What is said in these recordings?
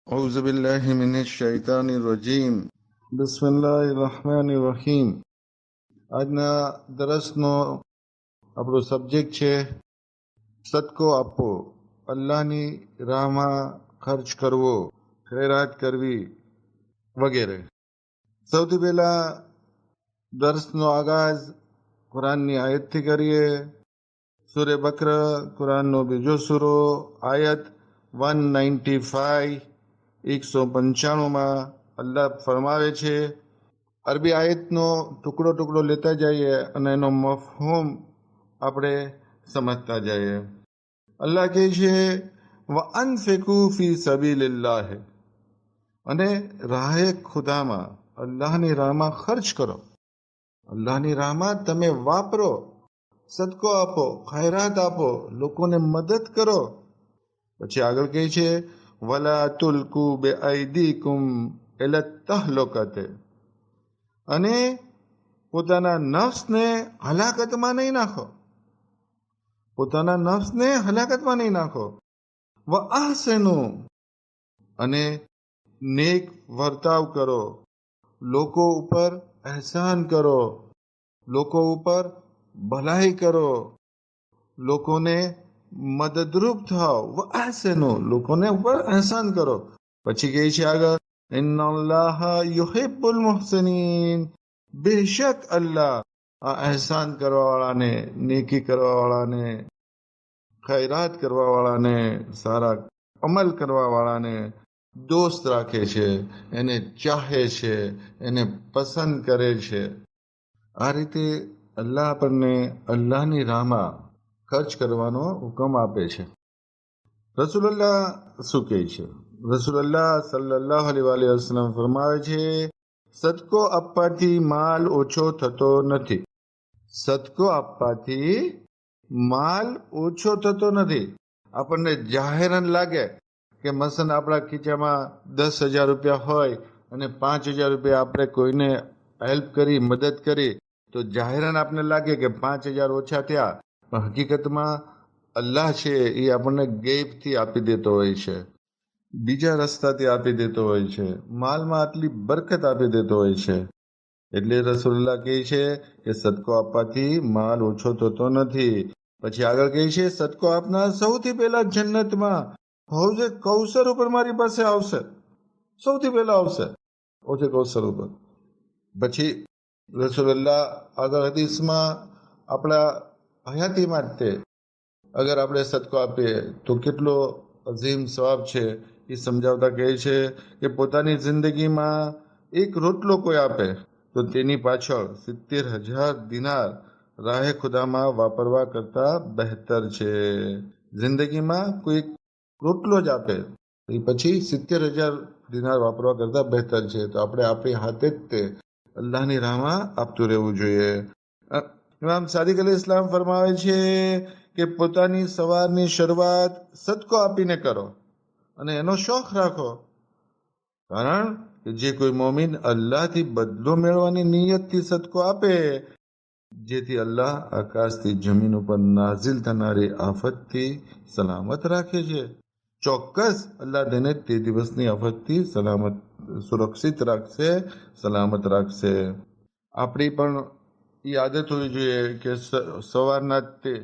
أعوذ بالله من الشيطان الرجيم بسم الله الرحمن الرحيم આજના દરસનો આપણો સબ્જેક્ટ છે સદકો આપવો, અલ્લાહની રાહમાં ખર્ચ કરવો, ખૈરાત કરવી વગેરે. સૌથી પહેલા દર્સનો આગાઝ કુરાનની આયતથી કરીએ. સૂરે બકર, કુરાનનો બીજો સૂરો, આયત 195, 195માં અલ્લાહ ફરમાવે છે. અરબી આયતનો ટુકડો લેતા જઈએ અને એનો મફહૂમ આપણે સમજતા જઈએ. અલ્લાહ કહે છે વઅનફિકુ ફી સબીલિલ્લાહ, અને રાહે ખુદામાં, અલ્લાહની રાહમાં ખર્ચ કરો, અલ્લાહની રાહમાં તમે વાપરો, સદકો આપો, ખૈરાત આપો, લોકોને મદદ કરો. પછી આગળ કહે છે વલા તુલકુ બેઅયદીકુમ ઇલા તહલુકતે, અને પોતાના નફ્સને હલાકતમાં નહીં નાખો, પોતાના નફ્સને હલાકતમાં નહીં નાખો. વ અહસિનુ, અને નેક વર્તાવ કરો, લોકો ઉપર અહેસાન કરો, લોકો ઉપર ભલાઈ કરો, લોકોને મદદરૂપ થાઓ. વ અહસિનુ, લોકોને ઉપર અહેસાન કરો. પછી કહે છે આગળ ઇન્નલ્લાહ યુહિબ્બુલ મુહસિનીન, બેશક અલ્લાહ આ અહેસાન કરવાવાળાને, નેકી કરવાવાળાને, ખૈરાત કરવાવાળાને, સારા અમલ કરવાવાળાને દોસ્ત રાખે છે, એને ચાહે છે, એને પસંદ કરે છે. આ રીતે અલ્લાહ આપણને અલ્લાહની રાહમાં ખર્ચ કરવાનો હુકમ આપે છે. રસૂલુલ્લાહ શું કહે છે? રસૂલુલ્લાહ સલ્લલ્લાહુ અલૈહિ વસલ્લમ ફરમાવે છે સદકો આપવાથી માલ ઓછો થતો નથી. સદકો આપવાથી માલ ઓછો થતો નથી. આપણને જાહેરાન લાગે કે મસલન આપણા ખીચામાં 10,000 રૂપિયા હોય અને 5,000 રૂપિયા આપણે કોઈને હેલ્પ કરી, મદદ કરી, તો જાહેરાન આપને લાગે કે 5,000 ઓછા થયા, પણ હકીકતમાં અલ્લાહ છે એ આપણને ગેબથી આપી દેતો હોય છે, બીજા રસ્તાથી આપી દેતો હોય છે, માલમાં આટલી બરકત આપી દેતો હોય છે. એટલે રસૂલુલ્લાહ કહે છે કે સદકો આપવાથી માલ ઓછો થતો નથી. પછી આગળ કહે છે સદકો આપનાર સૌથી પહેલા જન્નતમાં હૌજે કૌસર ઉપર મારી પાસે આવશે, સૌથી પહેલા આવશે હૌજે કૌસર ઉપર. પછી રસૂલુલ્લાહ આગળ હદીસમાં આપણા હયાતી માટે અગર આપણે સદકો આપીએ તો કેટલો અઝીમ સવાબ છે એ સમજાવતા કહે છે કે પોતાની જિંદગીમાં એક રોટલો કોઈ આપે તો તેની પાછળ 70,000 દિનાર રાહે ખુદામાં વાપરવા કરતા બહેતર છે. જિંદગીમાં કોઈ રોટલો જ આપે એ પછી 70,000 દિનાર વાપરવા કરતા બહેતર છે. તો આપણે આપણી હાથે જ તે અલ્લાહની રાહમાં આપતું રહેવું જોઈએ. ઇમામ સાદિક અલી ઇસ્લામ ફરમાવે છે કે પોતાની સવારની શરૂઆત સદકો આપીને કરો અને એનો શોખ રાખો. કારણ કે જે કોઈ મોમિન અલ્લાહથી બદલો મેળવવાની નિયતથી સદકો આપે, જેથી અલ્લાહ આકાશથી જમીન ઉપર નાઝિલ થનારી આફતથી સલામત રાખે છે. ચોક્કસ અલ્લાહ તેને તે દિવસની આફતથી સુરક્ષિત રાખશે, સલામત રાખશે. આપણી પણ એ આદત હોવી જોઈએ કે સવારના તે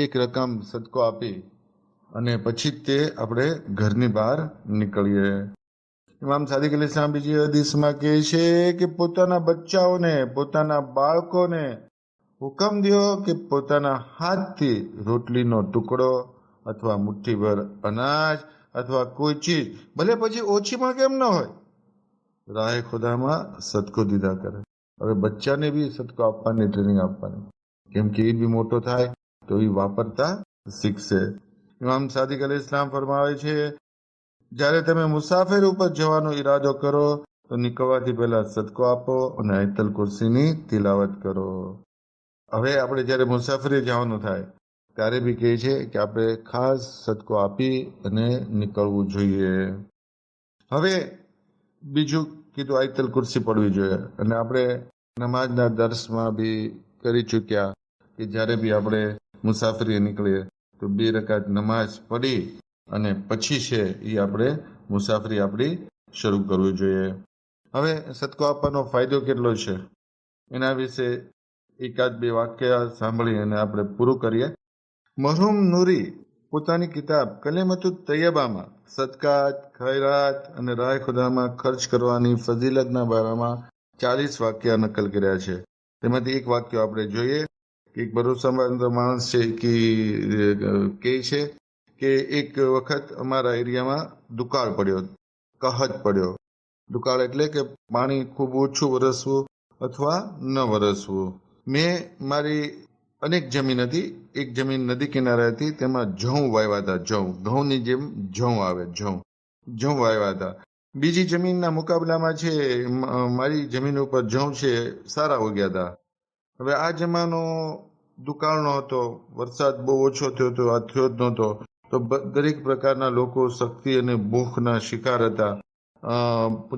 એક રકમ સદકો આપી અને પછી તે આપણે ઘરની બહાર નીકળીએ. ઇમામ સાદિક અલી ઇસ્લામ બીજી હદીસમાં કહે છે કે પોતાના બચ્ચાઓને, પોતાના બાળકોને હુકમ દો કે પોતાના હાથથી રોટલીનો ટુકડો અથવા મુઠ્ઠીભર અનાજ અથવા કોઈ ચીજ, ભલે પછી ઓછી પણ કેમ ન હોય, રાહે ખુદામાં સદકો દીધા કરે. હવે બચ્ચાને બી સદકો આપવાની ટ્રેનિંગ આપવાની, કેમ કે એ બી મોટો થાય તો એ વાપરતા શીખશે. ઇમામ સાદિક અલી ઇસ્લામ ફરમાવે છે જ્યારે તમે મુસાફિર ઉપર જવાનો ઈરાદો કરો તો નીકળવાથી પહેલા સદકો આપો અને આયતલ કુર્સીની તિલાવત કરો. હવે આપણે જ્યારે મુસાફરી જવાનું થાય ત્યારે બી કહે છે કે આપણે ખાસ સદકો આપી અને નીકળવું જોઈએ. હવે બીજું કીધું આયતલ કુર્સી પડવી જોઈએ. અને આપણે નમાજના દર્શમાં બી કરી ચૂક્યા કે જ્યારે બી આપણે મુસાફરી નીકળીએ તો 2 રકાત નમાજ પડી અને પછી છે એ આપણે મુસાફરી આપણી શરૂ કરવી જોઈએ. હવે સદકો આપવાનો ફાયદો કેટલો છે એના વિશે એકાદ બે વાક્ય સાંભળી અને આપણે પૂરું કરીએ. મરહુમ નૂરી પોતાની કિતાબ કલેમતુ તૈયબામાં સદકાત, ખૈરાત અને રાહ ખુદામાં ખર્ચ કરવાની ફઝીલતના બારામાં 40 વાક્ય નકલ કર્યા છે. તેમાંથી એક વાક્ય આપણે જોઈએ કે એક ભરોસામંદ માણસ છે કે છે કે એક વખત અમારા એરિયામાં દુકાળ પડ્યો, કહત પડ્યો. દુકાળ એટલે કે પાણી ખૂબ ઓછું વરસવું અથવા ન વરસવું. મેં મારી અનેક જમીન હતી. એક જમીન નદી કિનારે હતી, તેમાં જઉં વાવ્યા હતા. જઉં, ઘઉંની જેમ જઉં આવે, જઉં વાવ્યા હતા. બીજી જમીનના મુકાબલામાં છે મારી જમીન ઉપર જઉં છે સારા ઉગ્યા હતા. હવે આ જમાનો દુકાળનો હતો, વરસાદ બહુ ઓછો થયો હતો, આ થયો જ નહોતો. તો દરેક પ્રકારના લોકો શક્તિ અને ભૂખના શિકાર હતા.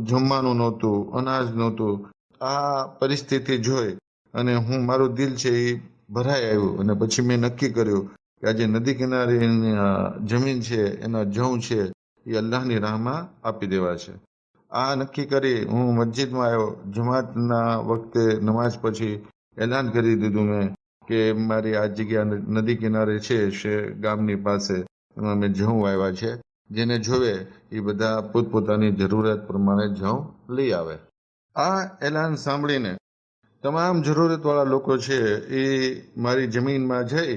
જમવાનું નહોતું, અનાજ નહોતું. આ પરિસ્થિતિ જોઈ અને મારું દિલ છે એ ભરાઈ આવ્યું અને પછી મેં નક્કી કર્યું કે આજે નદી કિનારે જમીન છે, એના જઉં છે એ અલ્લાહની રાહમાં આપી દેવા છે. આ નક્કી કરી હું મસ્જિદમાં આવ્યો. જમાતના વખતે નમાઝ પછી એલાન કરી દીધું મેં કે મારી આ જગ્યા નદી કિનારે છે ગામની પાસે, એમાં મેં જઉં વાવ્યા છે. જેને જોવે એ બધા પોતપોતાની જરૂરિયાત પ્રમાણે જઉં લઈ આવે. આ એલાન સાંભળીને તમામ જરૂરતવાળા લોકો છે એ મારી જમીનમાં જઈ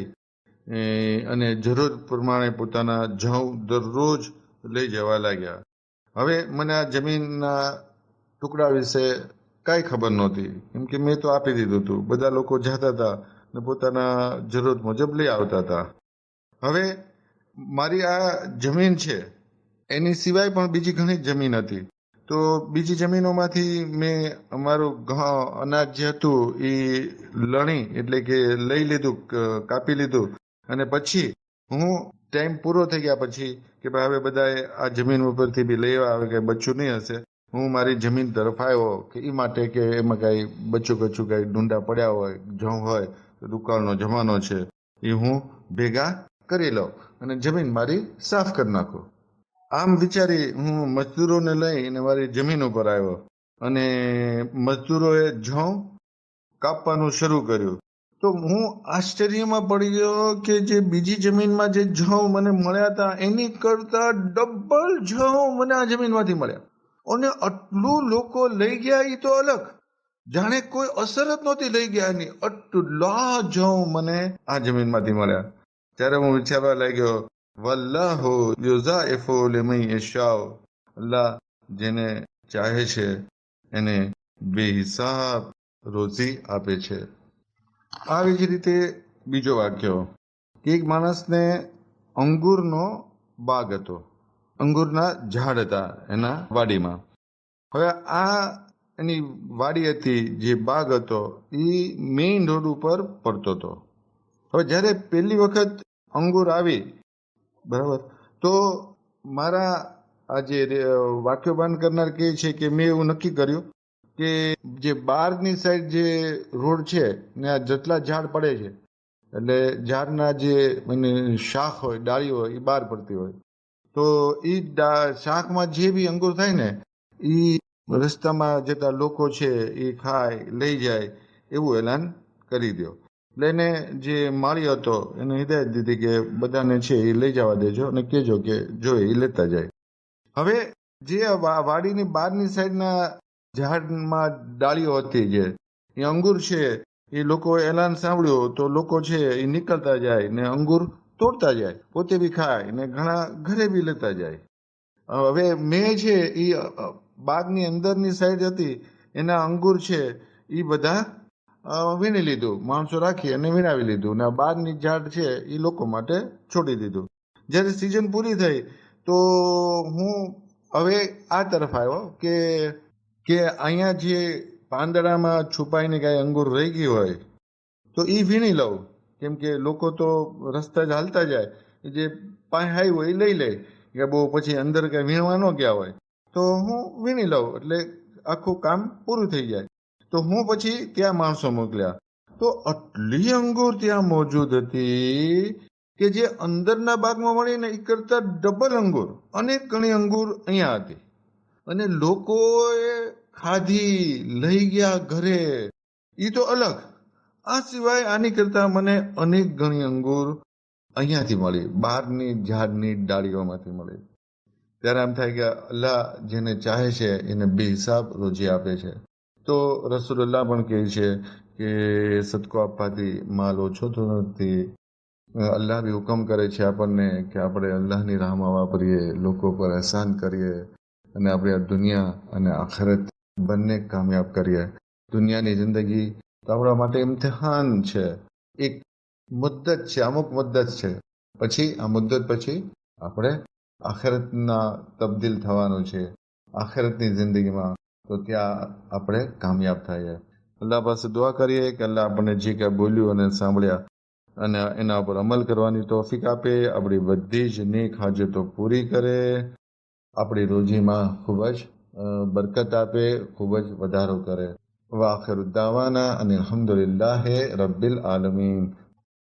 અને જરૂર પ્રમાણે પોતાના જઉં દરરોજ લઈ જવા લાગ્યા. હવે મને આ જમીનના ટુકડા વિશે કાંઈ ખબર નહોતી, કેમ કે મેં તો આપી દીધું હતું. બધા લોકો જતા હતા અને પોતાના જરૂરત મુજબ લઈ આવતા હતા. હવે મારી આ જમીન છે એની સિવાય પણ બીજી ઘણી જમીન હતી. તો બીજી જમીનોમાંથી મેં અમારું અનાજ જે હતું એ લણી એટલે કે લઈ લીધું, કાપી લીધું. અને પછી હું ટાઈમ પૂરો થઈ ગયા પછી કે ભાઈ હવે બધાએ આ જમીન ઉપરથી બી લઈ આવે કે બચ્ચું નહીં હશે, હું મારી જમીન તરફ આવ્યો કે એ માટે કે એમાં કાંઈ બચ્ચું કાંઈ ડુંડા પડ્યા હોય, જઉં હોય તો દુકાળનો જમાનો છે એ હું ભેગા કરી લઉં અને જમીન મારી સાફ કરી નાખું. આમ વિચારી હું મજદૂરોને લઈને મારી જમીન ઉપર આવ્યો અને મજદૂરોએ જઉં કાપવાનું શરૂ કર્યું. તો હું આશ્ચર્યમાં પડી ગયો કે જે બીજી જમીનમાં જે જઉં મને મળ્યા હતા એની કરતા ડબલ જઉં મને આ જમીનમાંથી મળ્યા. અને આટલું લોકો લઈ ગયા એ તો અલગ, જાણે કોઈ અસર જ નહોતી લઈ ગયા એની. આટલા જઉં મને આ જમીનમાંથી મળ્યા. ત્યારે હું વિચારવા લાગ્યો, વલ્લાહુ યુઝાઇફુ લિમન યશાઉ, અલ્લાહ જેને ચાહે છે એને બેહિસાબ રોજી આપે છે. આવી જ રીતે બીજો વાક્યો કે એક માણસને અંગૂરનો બાગ હતો, અંગૂરના ઝાડ હતા એના વાડીમાં. હવે આ એની વાડી હતી, જે બાગ હતો એ મેઇન રોડ ઉપર પડતો હતો. હવે જ્યારે પહેલી વખત અંગૂર આવી, બરાબર, તો મારા આ જે વાક્યો બંધ કરનાર કહે છે કે મેં એવું નક્કી કર્યું કે જે બહારની સાઈડ જે રોડ છે ને આ જેટલા ઝાડ પડે છે એટલે ઝાડના જે શાખ હોય, ડાળી હોય એ બહાર પડતી હોય, તો એ શાખમાં જે બી અંગૂર થાય ને એ રસ્તામાં જેટલા લોકો છે એ ખાય લઈ જાય એવું એલાન કરી દો. એટલે એને જે માળી હતો એને હિદાયત દીધી કે બધાને છે એ લઈ જવા દેજો અને કહેજો કે જોઈએ એ લેતા જાય. હવે જે વાડીની બહારની સાઈડના ઝાડમાં ડાળીઓ હતી જે એ અંગૂર છે એ લોકો એલાન સાંભળ્યું તો લોકો છે એ નીકળતા જાય ને અંગૂર તોડતા જાય, પોતે બી ખાય ને ઘણા ઘરે બી લેતા જાય. હવે મેં છે એ બાગની અંદરની સાઈડ હતી એના અંગૂર છે એ બધા વીણી લીધું, માણસો રાખી અને વીણાવી લીધું ને બહારની ઝાડ છે એ લોકો માટે છોડી દીધું. જ્યારે સિઝન પૂરી થઈ તો હું હવે આ તરફ આવ્યો કે અહીંયા જે પાંદડામાં છુપાઈને કાંઈ અંગૂર રહી ગયું હોય તો એ વીણી લઉં, કેમ કે લોકો તો રસ્તા જ હાલતા જાય, જે પાસે આવ્યું હોય એ લઈ લે કે બહુ પછી અંદર કાંઈ વીણવા ન ગયા હોય તો હું વીણી લઉં એટલે આખું કામ પૂરું થઈ જાય. તો હું પછી ત્યાં માણસો મોકલ્યા તો આટલી અંગૂર ત્યાં મોજૂદ હતી કે જે અંદરના ભાગમાં મળી ને એ કરતા ડબલ અંગુર, અનેક ગણી અંગુર અહીંયા હતી અને લોકોએ ખાધી, લઈ ગયા ઘરે, એ તો અલગ. આ સિવાય આની કરતા મને અનેક ગણી અંગુર અહીંયાથી મળી, બહારની ઝાડની ડાળીઓમાંથી મળી. ત્યારે આમ થાય કે અલ્લાહ જેને ચાહે છે એને બેહિસાબ રોજી આપે છે. તો રસૂલુલ્લાહ પણ કહે છે કે સદકો આપવાથી માલ ઓછો થતો નથી. અલ્લાહ બી હુકમ કરે છે આપણને કે આપણે અલ્લાહની રાહમાં વાપરીએ, લોકો પર એહસાન કરીએ અને આપણે આ દુનિયા અને આખિરત બંને કામયાબ કરીએ. દુનિયાની જિંદગી તો આપણા માટે ઇમ્તિહાન છે, એક મુદ્દત છે, અમુક મુદ્દત છે. પછી આ મુદ્દત પછી આપણે આખિરતના તબદીલ થવાનું છે, આખિરતની જિંદગીમાં. તો ત્યાં આપણે કામયાબ થઈએ. અલ્લાહ પાસે દુઆ કરીએ કે અલ્લાહ આપણને જે કાંઈ બોલ્યું અને સાંભળ્યા અને એના ઉપર અમલ કરવાની તૌફીક આપે, આપણી બધી જ નેક હાજતો પૂરી કરે, આપણી રોજીમાં ખૂબ જ બરકત આપે, ખૂબ જ વધારો કરે. વાખિર દાવાના અને અલ્હમ્દુલિલ્લાહ રબ્બિલ આલમીન.